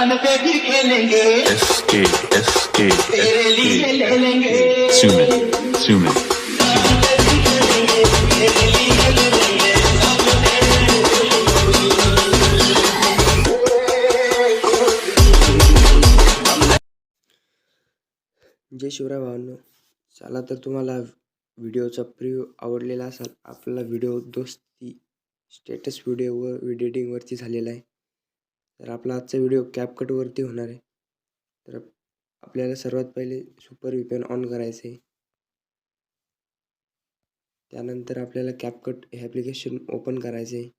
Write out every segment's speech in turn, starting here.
जान पे भी खेलेंगे SK SK तेरे लिए ले लेंगे Sumin Sumin जान पे भी खेलेंगे तेरे लिए ले लेंगे जय शिवराय भावांनो. चला तर तुम्हाला व्हिडिओचा प्रिव्ह्यू आवडलेला असाल. आपला व्हिडिओ दोस्ती स्टेटस व्हिडिओ व एडिटिंगवरती झालेला आहे. तर आपला आजचा व्हिडिओ कॅपकटवरती होणार आहे. तर आपल्याला सर्वात पहिले सुपर VPN ऑन करायचे आहे. त्यानंतर आपल्याला कॅपकट हे ॲप्लिकेशन ओपन करायचे आहे.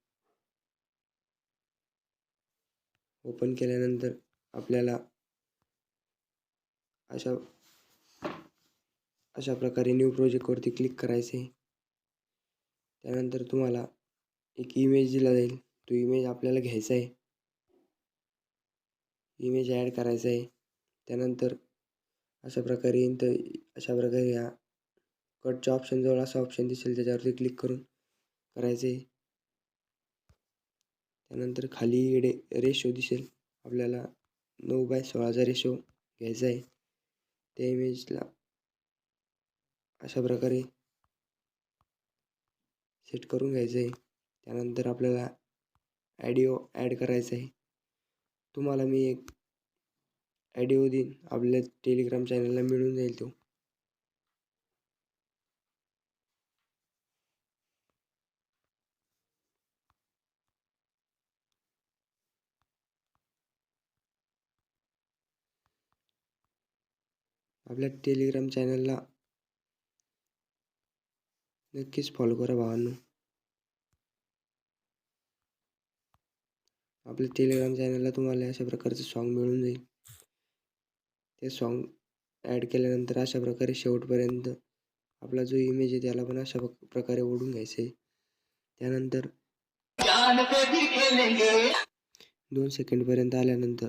ओपन केल्यानंतर आपल्याला अशा प्रकारे न्यू प्रोजेक्टवरती क्लिक करायचे आहे. त्यानंतर तुम्हाला एक इमेज दिला जाईल. तो इमेज आपल्याला घ्यायचा आहे. इमेज ॲड करायचा आहे. त्यानंतर अशा प्रकारे येईन. तर अशा प्रकारे ह्या कटच्या ऑप्शनजवळ असा ऑप्शन दिसेल, त्याच्यावरती क्लिक करून करायचे. त्यानंतर खाली रेशो दिसेल. आपल्याला 9:16चा रेशो घ्यायचा आहे. त्या इमेजला अशा प्रकारे सेट करून घ्यायचं आहे. त्यानंतर आपल्याला ऑडिओ ॲड करायचा आहे. तुम्हाला मी एक ऑडिओ देईन, आपल्या टेलिग्राम चॅनलला मिळून जाईल तो. आपल्या टेलिग्राम चॅनलला नक्कीच फॉलो करा भावांनो. आपल्या टेलिग्राम चॅनलला तुम्हाला अशा प्रकारचं सॉन्ग मिळून जाईल. ते सॉन्ग ॲड केल्यानंतर अशा प्रकारे शेवटपर्यंत आपला जो इमेज आहे त्याला पण अशा प्रकारे ओढून घ्यायचं आहे. त्यानंतर जान पे भी खेलेंगे 2 सेकंडपर्यंत आल्यानंतर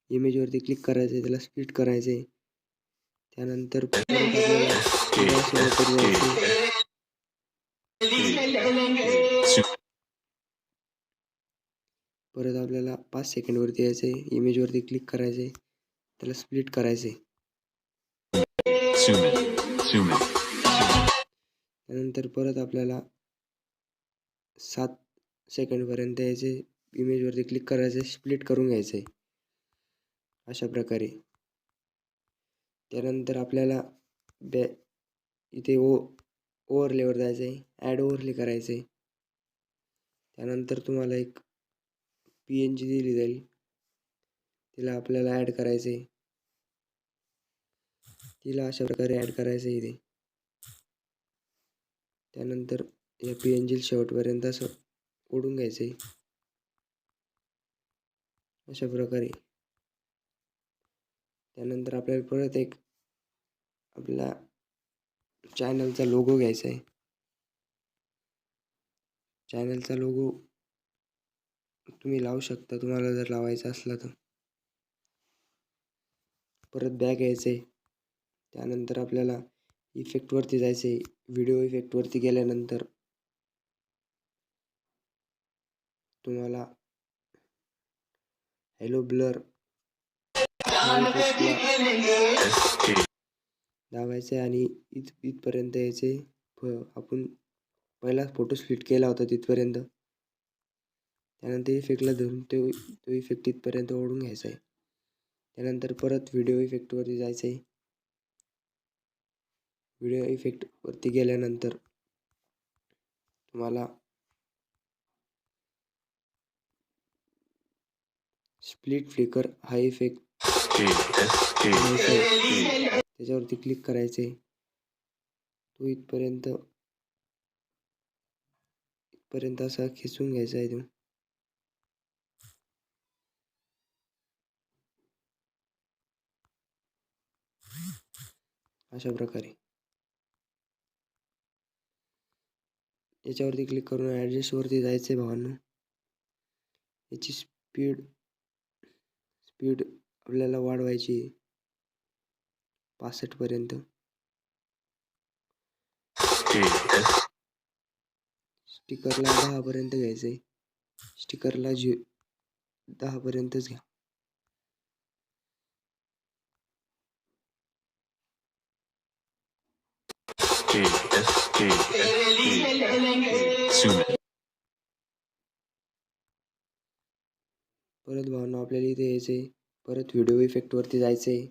इमेजवरती क्लिक करायचं आहे, त्याला स्प्लिट करायचं आहे. त्यानंतर परत आपल्याला SK लिए ले लेंगे परत आपल्याला 5 सेकंडवरती यायचं आहे. इमेजवरती क्लिक करायचं आहे, त्याला स्प्लिट करायचं आहे. Sumin Sumin त्यानंतर परत आपल्याला 7 सेकंडपर्यंत यायचे. इमेजवरती क्लिक करायचं आहे, स्प्लिट करून घ्यायचं आहे अशा प्रकारे. त्यानंतर आपल्याला इथे ओव्हरलेवर जायचं आहे, ॲड ओव्हरले करायचं आहे. त्यानंतर तुम्हाला एक PNG दिली जाईल, तिला आपल्याला ॲड करायचं आहे. तिला अशा प्रकारे ॲड करायचं आहे इथे. त्यानंतर या PNG शेवटपर्यंत असं ओढून घ्यायचं आहे अशा प्रकारे. त्यानंतर आपल्याला परत एक आपला चॅनलचा लोगो घ्यायचा आहे. चॅनलचा लोगो तुम्ही लावू शकता, तुम्हाला जर लावायचा असला तर. परत बॅक यायचं आहे. त्यानंतर आपल्याला इफेक्टवरती जायचं आहे. व्हिडिओ इफेक्टवरती गेल्यानंतर तुम्हाला हॅलो ब्लर जान पे भी खेलेंगे SK दाबायचं आहे आणि इथपर्यंत यायचे. आपण पहिला फोटो स्प्लिट केला होता तिथपर्यंत. त्यानंतर इफेक्टला धरून तो इफेक्ट इथपर्यंत ओढून घ्यायचा आहे. त्यानंतर परत व्हिडिओ इफेक्टवरती जायचं आहे. व्हिडिओ इफेक्टवरती गेल्यानंतर तुम्हाला स्प्लिट फ्लिकर हा इफेक्ट SK त्याच्यावरती क्लिक करायचं आहे. तो इथपर्यंत असा खेचून घ्यायचा आहे तो. अशा प्रकारे याच्यावरती क्लिक करून ॲडजस्टवरती जायचं आहे भावांनो. याची स्पीड आपल्याला वाढवायची 65 पर्यंत. स्टिकरला 10 पर्यंत घ्यायचं आहे. स्टिकरला 10 पर्यंतच घ्या. तेरे लिए ले लेंगे Zoom in. परत भावांनो आपल्याला इथे यायचं आहे. परत व्हिडिओ इफेक्टवरती जायचं आहे.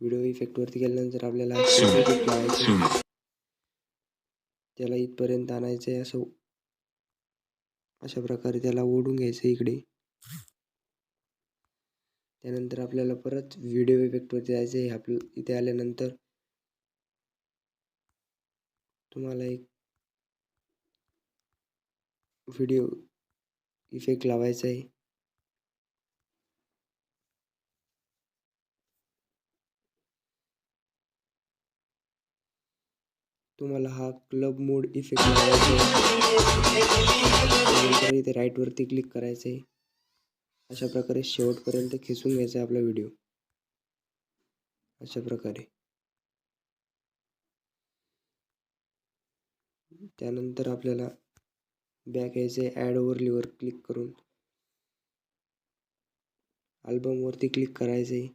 व्हिडिओ इफेक्टवरती गेल्यानंतर आपल्याला Zoom इफेक्ट in. लावायचं Zoom आहे. in. त्याला इथपर्यंत आणायचं आहे. अशा प्रकारे त्याला ओढून घ्यायचं इकडे. त्यानंतर आपल्याला परत व्हिडिओ इफेक्टवरती जायचं आहे. आपलं इथे आल्यानंतर तुम्हाला एक व्हिडिओ इफेक्ट लावायचा आहे. तुम्हाला हा क्लब मोड इफेक्ट लावायचा आहे. त्यानंतर इथे राईटवरती क्लिक करायचं आहे. अशा प्रकारे शेवटपर्यंत खेचून घ्यायचा आहे आपला व्हिडिओ. अशा प्रकारे. त्यानंतर आपल्याला बॅक यायचं आहे. ॲड ओव्हरलीवर क्लिक करून अल्बमवरती क्लिक करायचं आहे.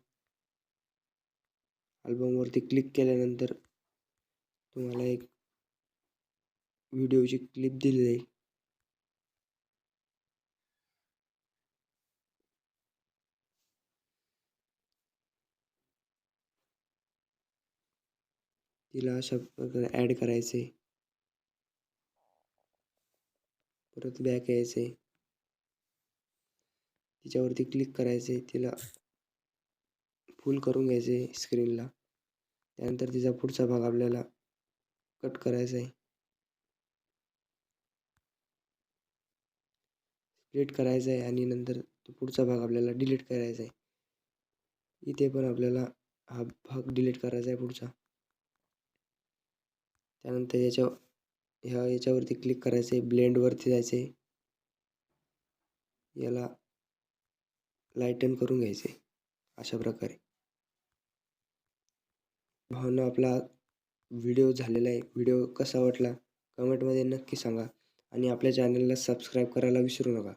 अल्बमवरती क्लिक केल्यानंतर तुम्हाला एक व्हिडिओची क्लिप दिली जाईल. तिला अशा प्रकारे ॲड करायचं आहे. परत बॅक यायचं आहे. तिच्यावरती क्लिक करायचं आहे. तिला फुल करून घ्यायचं आहे स्क्रीनला. त्यानंतर तिचा पुढचा भाग आपल्याला कट करायचा आहे. स्प्लिट करायचा आहे आणि नंतर तो पुढचा भाग आपल्याला डिलीट करायचा आहे. इथे पण आपल्याला हा भाग डिलीट करायचा आहे पुढचा. त्यानंतर याच्यावरती क्लिक करायचं आहे. ब्लेंडवरती जायचं आहे. याला लाईटन करून घ्यायचे अशा प्रकारे. भावना आपला व्हिडिओ झालेला आहे. व्हिडिओ कसा वाटला कमेंटमध्ये नक्की सांगा आणि आपल्या चॅनलला सबस्क्राईब करायला विसरू नका.